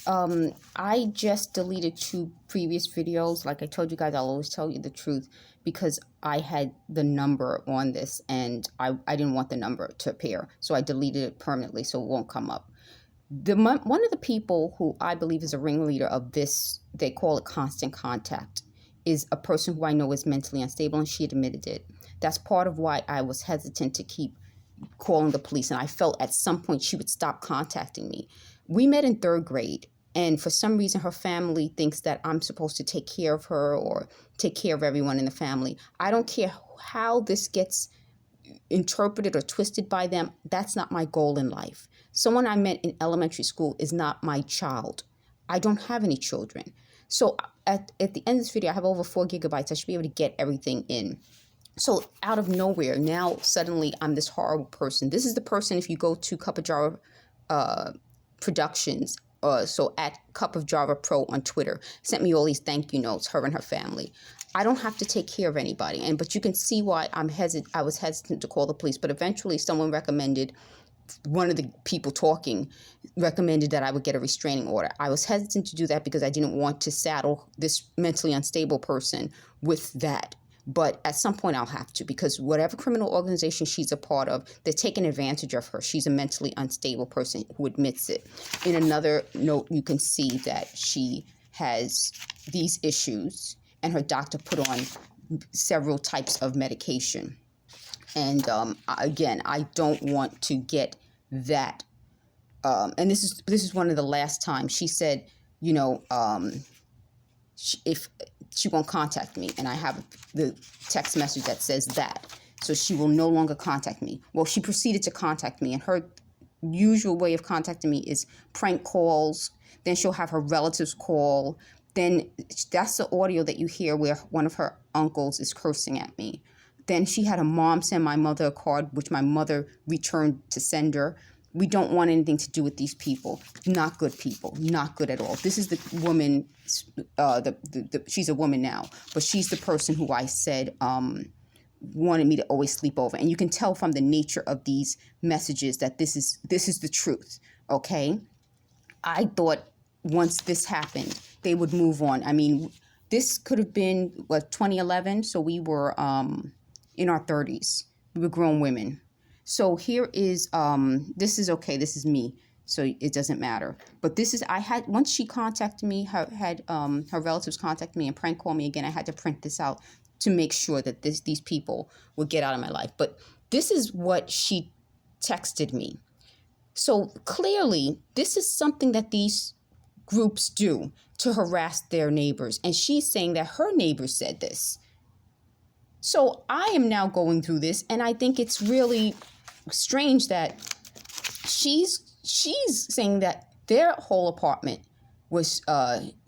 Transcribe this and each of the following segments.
I just deleted 2 previous videos. Like I told you guys, I'll always tell you the truth because I had the number on this and I didn't want the number to appear. So I deleted it permanently so it won't come up. One of the people who I believe is a ringleader of this, they call it constant contact, is a person who I know is mentally unstable, and she admitted it. That's part of why I was hesitant to keep calling the police, and I felt at some point she would stop contacting me. We met in 3rd grade, and for some reason her family thinks that I'm supposed to take care of her or take care of everyone in the family. I don't care how this gets interpreted or twisted by them. That's not my goal in life. Someone I met in elementary school is not my child. I don't have any children. So at the end of this video, I have over 4 gigabytes. I should be able to get everything in. So out of nowhere, now suddenly I'm this horrible person. This is the person, if you go to Cup of Java Productions, so at Cup of Java Pro on Twitter, sent me all these thank you notes, her and her family. I don't have to take care of anybody. But you can see why I was hesitant to call the police. But eventually someone recommended, one of the people talking recommended that I would get a restraining order. I was hesitant to do that because I didn't want to saddle this mentally unstable person with that. But at some point I'll have to, because whatever criminal organization she's a part of, they're taking advantage of her. She's a mentally unstable person who admits it. In another note, you can see that she has these issues and her doctor put on several types of medication. And again, I don't want to get that. And this is one of the last times she said, if she won't contact me, and I have the text message that says that, so she will no longer contact me. Well, she proceeded to contact me, and her usual way of contacting me is prank calls. Then she'll have her relatives call. Then that's the audio that you hear where one of her uncles is cursing at me. Then she had her mom send my mother a card, which my mother returned to sender. We don't want anything to do with these people. Not good people. Not good at all. This is the woman, she's a woman now, but she's the person who I said wanted me to always sleep over. And you can tell from the nature of these messages that this is the truth, okay? I thought once this happened, they would move on. I mean, this could have been, 2011? So we were in our 30s. We were grown women. So here is, this is okay. This is me. So it doesn't matter. But this is, once she contacted me, her relatives contacted me and prank called me again. I had to print this out to make sure that these people would get out of my life. But this is what she texted me. So clearly, this is something that these groups do to harass their neighbors. And she's saying that her neighbors said this. So I am now going through this, and I think it's really strange that she's saying that their whole apartment was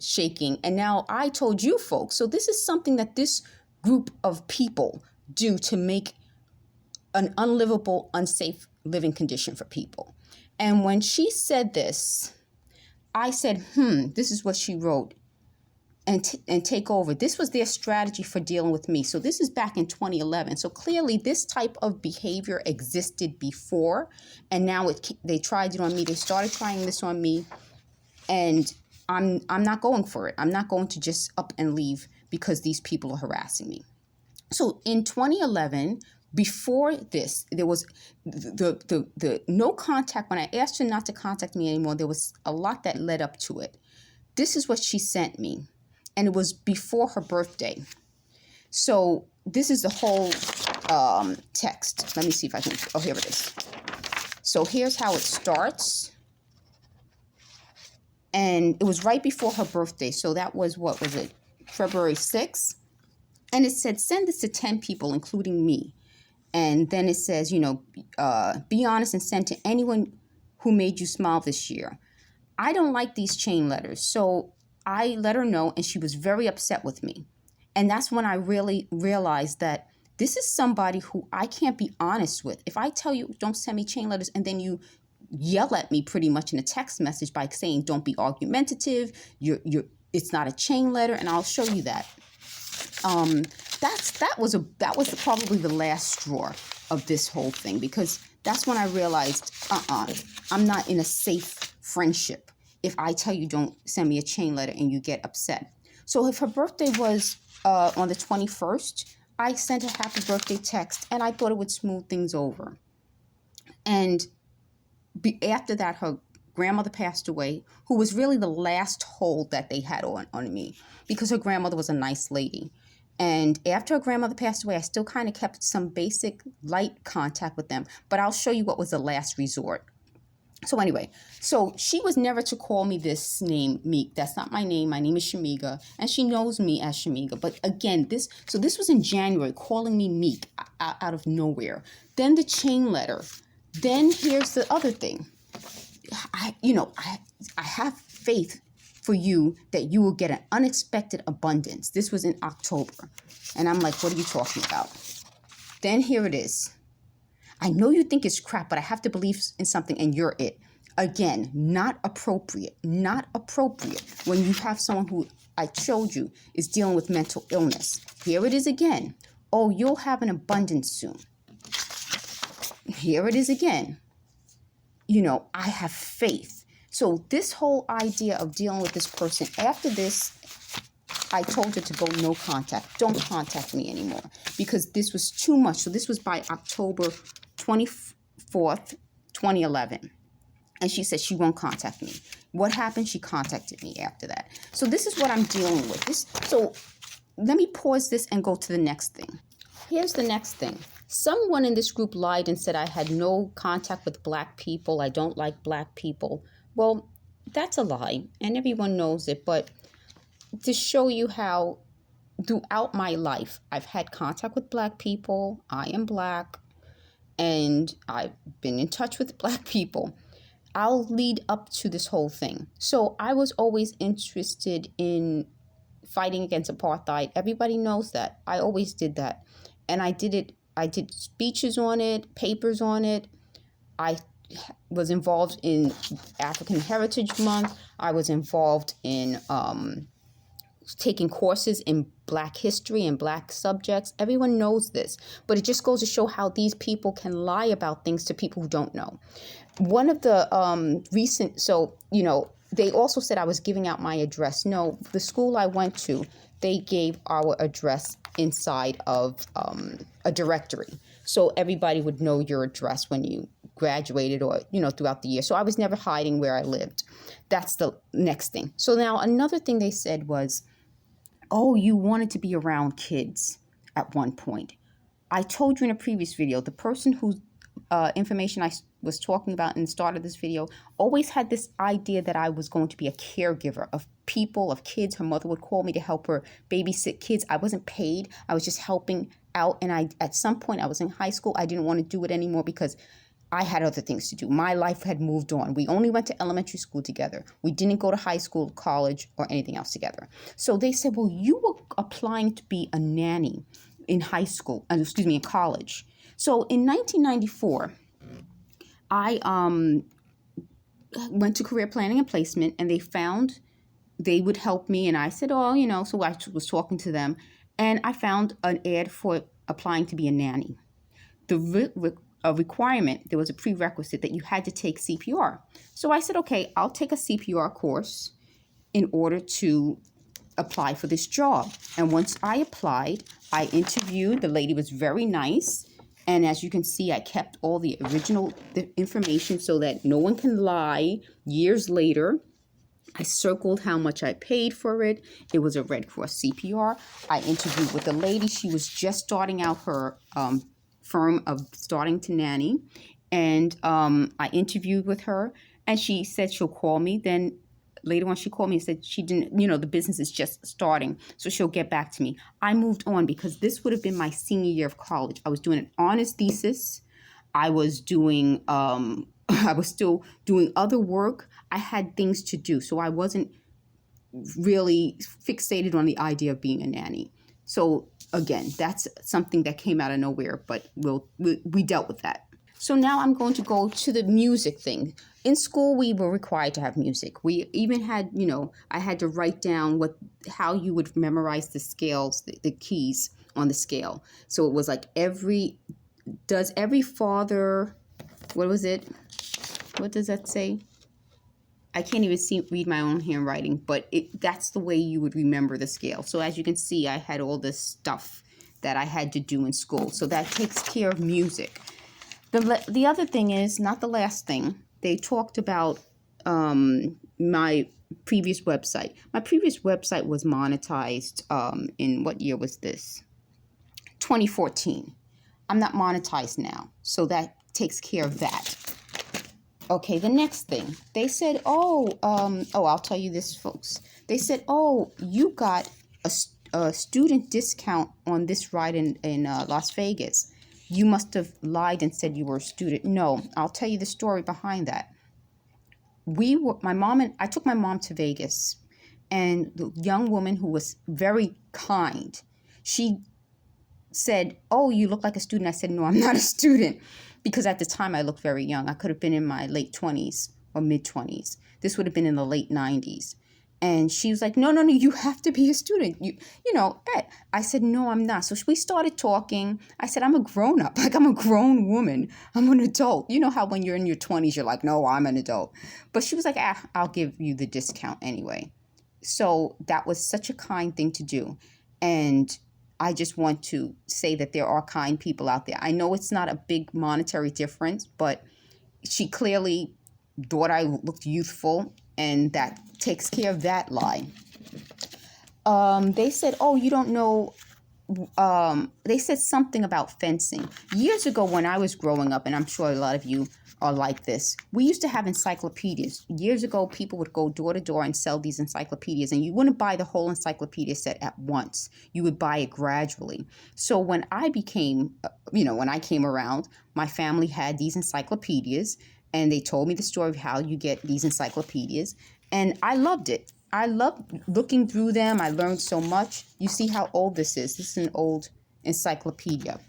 shaking, and now I told you folks. So this is something that this group of people do to make an unlivable, unsafe living condition for people. And when she said this, I said, this is what she wrote. And take over. This was their strategy for dealing with me. So this is back in 2011. So clearly this type of behavior existed before, and now they tried it on me. They started trying this on me, and I'm not going for it. I'm not going to just up and leave because these people are harassing me. So in 2011, before this, there was the no contact. When I asked her not to contact me anymore, there was a lot that led up to it. This is what she sent me. And it was before her birthday. So this is the whole text. Let me see if I can, here it is. So here's how it starts. And it was right before her birthday. So that was, what was it? February 6th. And it said, send this to 10 people, including me. And then it says, be honest and send to anyone who made you smile this year. I don't like these chain letters. So I let her know, and she was very upset with me. And that's when I really realized that this is somebody who I can't be honest with. If I tell you, don't send me chain letters, and then you yell at me pretty much in a text message by saying, don't be argumentative, it's not a chain letter, and I'll show you that. That was probably the last straw of this whole thing, because that's when I realized, I'm not in a safe friendship. if I tell you don't send me a chain letter and you get upset. So if her birthday was on the 21st, I sent a happy birthday text, and I thought it would smooth things over. And after that, her grandmother passed away, who was really the last hold that they had on me, because her grandmother was a nice lady. And after her grandmother passed away, I still kind of kept some basic light contact with them. But I'll show you what was the last resort. So anyway, so she was never to call me this name, Meek. That's not my name. My name is Shamega, and she knows me as Shamega. But again, this was in January, calling me Meek out of nowhere. Then the chain letter. Then here's the other thing. I have faith for you that you will get an unexpected abundance. This was in October. And I'm like, what are you talking about? Then here it is. I know you think it's crap, but I have to believe in something, and you're it. Again, not appropriate. Not appropriate when you have someone who I showed you is dealing with mental illness. Here it is again. Oh, you'll have an abundance soon. Here it is again. I have faith. So this whole idea of dealing with this person, after this, I told her to go no contact. Don't contact me anymore, because this was too much. So this was by October 24th, 2011. And she said she won't contact me. What happened? She contacted me after that. So this is what I'm dealing with. So let me pause this and go to the next thing. Here's the next thing. Someone in this group lied and said I had no contact with black people. I don't like black people. Well, that's a lie, and everyone knows it. But to show you how throughout my life, I've had contact with black people. I am black, and I've been in touch with black people. I'll lead up to this whole thing. So I was always interested in fighting against apartheid. Everybody knows that. I always did that. And I did it. I did speeches on it, papers on it. I was involved in African Heritage Month. I was involved in taking courses in Black history and Black subjects. Everyone knows this, but it just goes to show how these people can lie about things to people who don't know. One of the they also said I was giving out my address. No, the school I went to, they gave our address inside of a directory. So everybody would know your address when you graduated or, throughout the year. So I was never hiding where I lived. That's the next thing. So now another thing they said was, oh, you wanted to be around kids at one point. I told you in a previous video, the person whose information I was talking about in the start of this video always had this idea that I was going to be a caregiver of people, of kids. Her mother would call me to help her babysit kids. I wasn't paid. I was just helping out. And at some point, I was in high school. I didn't want to do it anymore because I had other things to do. My life had moved on. We only went to elementary school together. We didn't go to high school, college, or anything else together. So they said, well, you were applying to be a nanny in in college. So in 1994, I went to career planning and placement, and they found they would help me. And I said, oh, so I was talking to them, and I found an ad for applying to be a nanny. A requirement, there was a prerequisite that you had to take CPR. So I said, okay, I'll take a CPR course in order to apply for this job. And once I applied, I interviewed. The lady was very nice. And as you can see, I kept all the information so that no one can lie years later. I circled how much I paid for it. It was a Red Cross CPR. I interviewed with the lady. She was just starting out her firm of starting to nanny. And I interviewed with her, and she said she'll call me. Then later on, she called me and said she didn't, the business is just starting, so she'll get back to me. I moved on because this would have been my senior year of college. I was doing an honors thesis. I was doing, I was still doing other work. I had things to do, so I wasn't really fixated on the idea of being a nanny. So again, that's something that came out of nowhere, but we dealt with that. So now I'm going to go to the music thing. In school, we were required to have music. We even had, I had to write down how you would memorize the scales, the keys on the scale. So it was like does every father, what was it? What does that say? I can't even read my own handwriting, but that's the way you would remember the scale. So as you can see, I had all this stuff that I had to do in school. So that takes care of music. The other thing is, not the last thing, they talked about my previous website. My previous website was monetized in, what year was this? 2014. I'm not monetized now, so that takes care of that. Okay, the next thing. They said, I'll tell you this, folks. They said, you got a student discount on this ride in Las Vegas. You must have lied and said you were a student. No, I'll tell you the story behind that. I took my mom to Vegas, and the young woman who was very kind, she said, you look like a student. I said, no, I'm not a student, because at the time I looked very young. I could have been in my late 20s or mid 20s. This would have been in the late 90s. And she was like, no, you have to be a student. I said, no, I'm not. So we started talking. I said, I'm a grown up. Like, I'm a grown woman. I'm an adult. You know how when you're in your 20s, you're like, no, I'm an adult. But she was like, I'll give you the discount anyway. So that was such a kind thing to do. And I just want to say that there are kind people out there. I know it's not a big monetary difference, but she clearly thought I looked youthful, and that takes care of that lie. They said, you don't know. They said something about fencing. Years ago when I was growing up, and I'm sure a lot of you are like this, we used to have encyclopedias. Years ago, people would go door to door and sell these encyclopedias, and you wouldn't buy the whole encyclopedia set at once. You would buy it gradually. So when I came around, my family had these encyclopedias, and they told me the story of how you get these encyclopedias, and I loved it. I loved looking through them. I learned so much. You see how old this is. This is an old encyclopedia.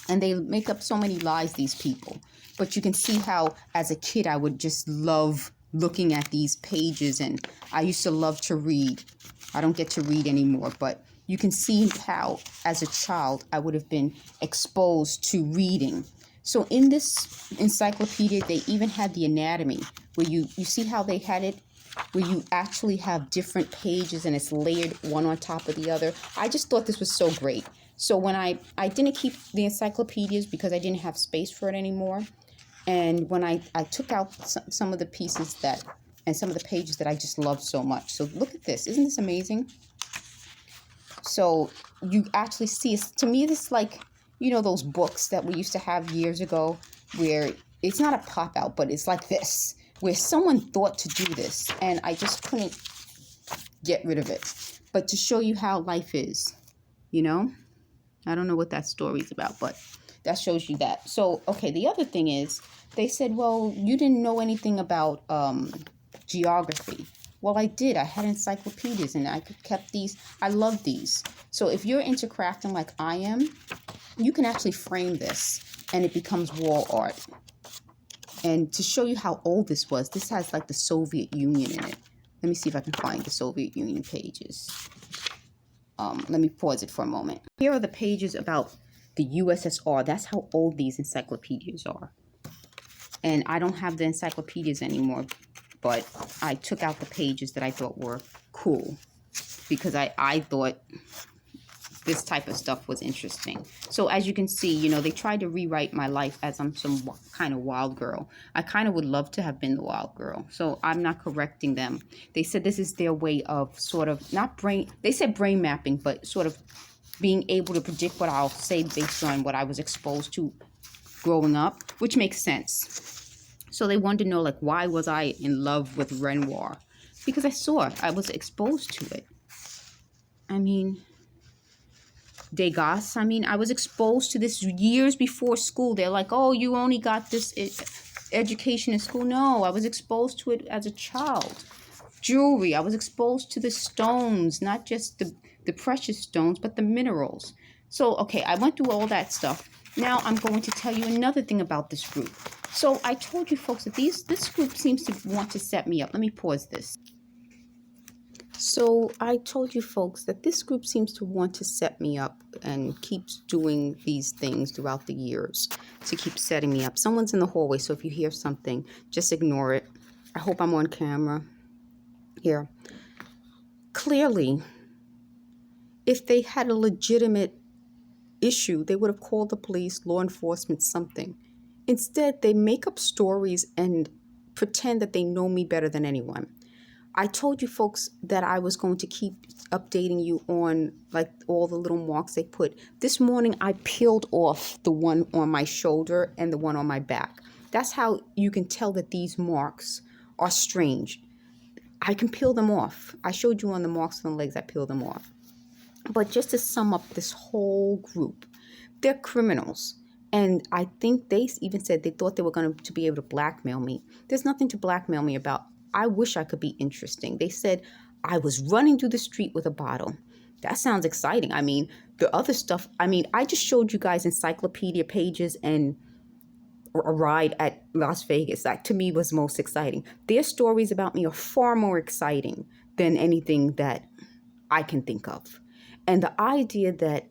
And they make up so many lies, these people. But you can see how, as a kid, I would just love looking at these pages. And I used to love to read. I don't get to read anymore. But you can see how, as a child, I would have been exposed to reading. So in this encyclopedia, they even had the anatomy, where you see how they had it, where you actually have different pages and it's layered one on top of the other. I just thought this was so great. So when I didn't keep the encyclopedias because I didn't have space for it anymore. And when I took out some of the pieces and some of the pages that I just loved so much. So look at this. Isn't this amazing? So you actually see, to me, this is like, those books that we used to have years ago, where it's not a pop out, but it's like this, where someone thought to do this, and I just couldn't get rid of it. But to show you how life is, I don't know what that story is about, but that shows you that. So, okay, the other thing is, they said, well, you didn't know anything about geography. Well, I did. I had encyclopedias, and I kept these. I love these. So if you're into crafting like I am, you can actually frame this, and it becomes wall art. And to show you how old this was, this has like the Soviet Union in it. Let me see if I can find the Soviet Union pages. Let me pause it for a moment. Here are the pages about the USSR. That's how old these encyclopedias are. And I don't have the encyclopedias anymore, but I took out the pages that I thought were cool, because I thought this type of stuff was interesting. So as you can see, they tried to rewrite my life as I'm some kind of wild girl. I kind of would love to have been the wild girl. So I'm not correcting them. They said this is their way of sort of, they said brain mapping, but sort of being able to predict what I'll say based on what I was exposed to growing up, which makes sense. So they wanted to know, like, why was I in love with Renoir? Because I was exposed to it. I mean, Degas. I was exposed to this years before school. They're like, oh, you only got this education in school. No, I was exposed to it as a child. Jewelry. I was exposed to the stones, not just the precious stones, but the minerals. So, okay, I went through all that stuff. Now I'm going to tell you another thing about this group. So I told you folks that this group seems to want to set me up. Let me pause this. So I told you folks that this group seems to want to set me up and keeps doing these things throughout the years to keep setting me up. Someone's in the hallway, so if you hear something, just ignore it. I hope I'm on camera here. Clearly, if they had a legitimate issue, they would have called the police, law enforcement, something. Instead, they make up stories and pretend that they know me better than anyone. I told you folks that I was going to keep updating you on like all the little marks they put. This morning, I peeled off the one on my shoulder and the one on my back. That's how you can tell that these marks are strange. I can peel them off. I showed you on the marks on the legs, I peeled them off. But just to sum up this whole group, they're criminals. And I think they even said they thought they were going to be able to blackmail me. There's nothing to blackmail me about. I wish I could be interesting. They said I was running through the street with a bottle. That sounds exciting. I mean, the other stuff, I just showed you guys encyclopedia pages and a ride at Las Vegas. That to me was most exciting. Their stories about me are far more exciting than anything that I can think of. And the idea that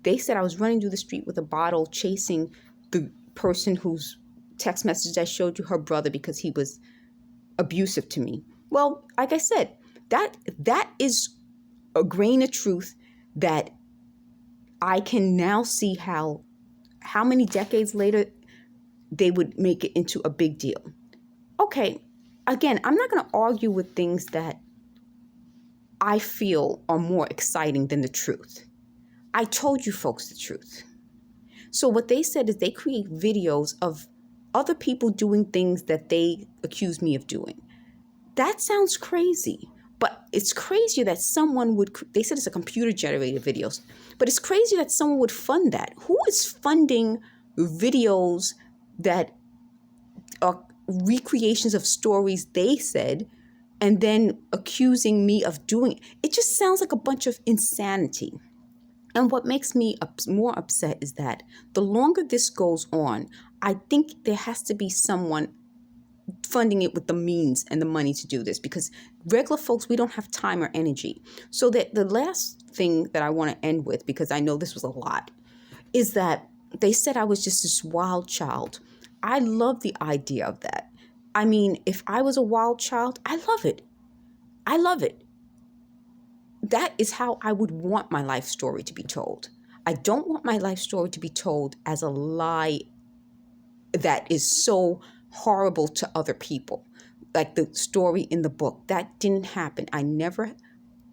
they said I was running through the street with a bottle chasing the person whose text message I showed you, her brother, because he was abusive to me. Well, like I said, that is a grain of truth that I can now see how many decades later they would make it into a big deal. Okay, again, I'm not going to argue with things that I feel are more exciting than the truth. I told you folks the truth. So what they said is they create videos of other people doing things that they accuse me of doing. That sounds crazy, but it's crazier that someone would, they said it's a computer generated videos, but it's crazy that someone would fund that. Who is funding videos that are recreations of stories they said and then accusing me of doing it? It just sounds like a bunch of insanity. And what makes me more upset is that the longer this goes on, I think there has to be someone funding it with the means and the money to do this, because regular folks, we don't have time or energy. So that the last thing that I want to end with, because I know this was a lot, is that they said I was just this wild child. I love the idea of that. I mean, if I was a wild child, I love it. I love it. That is how I would want my life story to be told. I don't want my life story to be told as a lie that is so horrible to other people. Like the story in the book, that didn't happen. I never,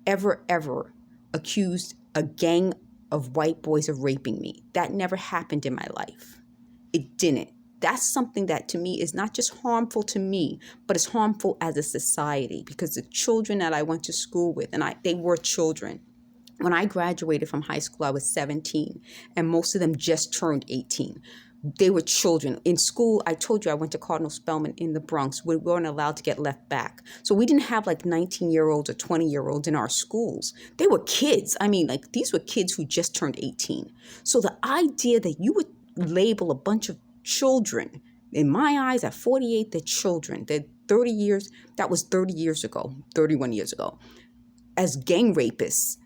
ever, ever accused a gang of white boys of raping me. That never happened in my life. It didn't. That's something that to me is not just harmful to me, but it's harmful as a society, because the children that I went to school with, and they were children. When I graduated from high school, I was 17, and most of them just turned 18. They were children. In school, I told you I went to Cardinal Spellman in the Bronx. We weren't allowed to get left back. So we didn't have like 19-year-olds or 20-year-olds in our schools. They were kids. I mean, like these were kids who just turned 18. So the idea that you would label a bunch of children, in my eyes, at 48, they're children. They're 30 years, that was 30 years ago, 31 years ago, as gang rapists.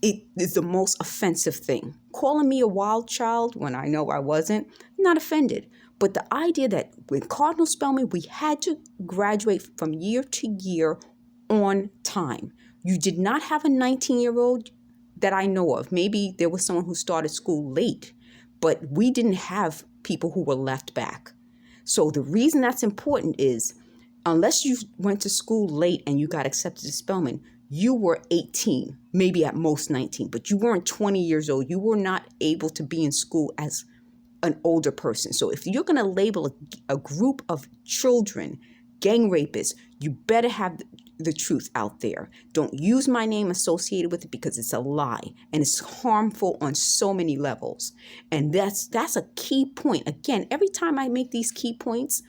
It is the most offensive thing. Calling me a wild child when I know I wasn't, I'm not offended. But the idea that with Cardinal Spellman, we had to graduate from year to year on time. You did not have a 19-year-old that I know of. Maybe there was someone who started school late, but we didn't have people who were left back. So the reason that's important is, unless you went to school late and you got accepted to Spelman, you were 18, maybe at most 19, but you weren't 20 years old. You were not able to be in school as an older person. So if you're going to label a group of children gang rapists, you better have the truth out there. Don't use my name associated with it, because it's a lie and it's harmful on so many levels. And that's a key point. Again, every time I make these key points,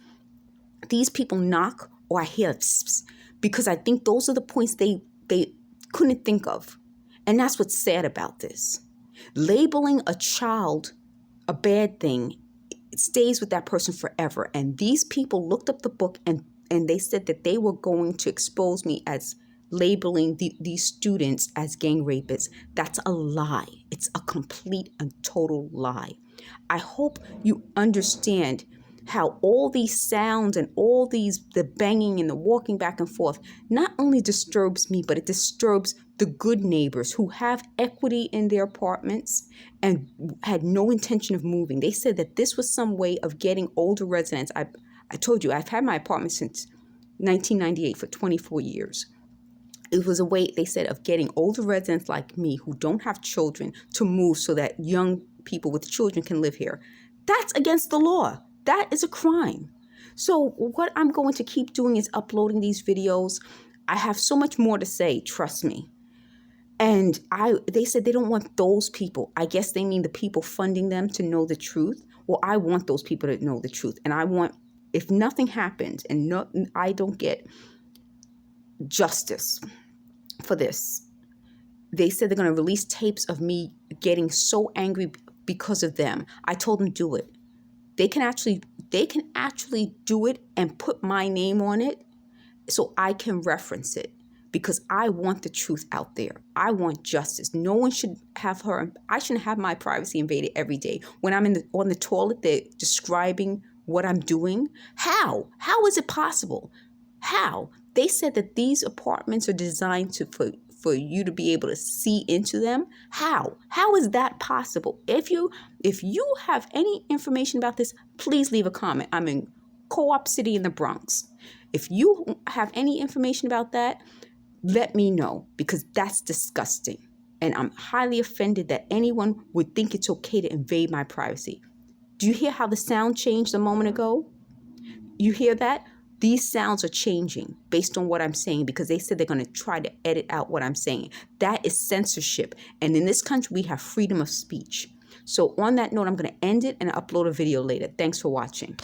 these people knock or I hear pss, because I think those are the points they couldn't think of. And that's what's sad about this. Labeling a child a bad thing, it stays with that person forever. And these people looked up the book and they said that they were going to expose me as labeling these students as gang rapists. That's a lie. It's a complete and total lie. I hope you understand how all these sounds and all the banging and the walking back and forth not only disturbs me, but it disturbs the good neighbors who have equity in their apartments and had no intention of moving. They said that this was some way of getting older residents. I told you, I've had my apartment since 1998 for 24 years. It was a way, they said, of getting older residents like me who don't have children to move so that young people with children can live here. That's against the law. That is a crime. So what I'm going to keep doing is uploading these videos. I have so much more to say, trust me. And they said they don't want those people. I guess they mean the people funding them to know the truth. Well, I want those people to know the truth. And I want, if nothing happens and I don't get justice for this, they said they're going to release tapes of me getting so angry because of them. I told them, do it. They can actually do it and put my name on it so I can reference it, because I want the truth out there. I want justice. No one should have I shouldn't have my privacy invaded every day. When I'm on the toilet, they're describing what I'm doing. How is it possible? How? They said that these apartments are designed for you to be able to see into them. How is that possible? If you have any information about this, please leave a comment. I'm in Co-op City in the Bronx. If you have any information about that, let me know, because that's disgusting. And I'm highly offended that anyone would think it's okay to invade my privacy. Do you hear how the sound changed a moment ago? You hear that? These sounds are changing based on what I'm saying, because they said they're going to try to edit out what I'm saying. That is censorship. And in this country, we have freedom of speech. So on that note, I'm going to end it and upload a video later. Thanks for watching.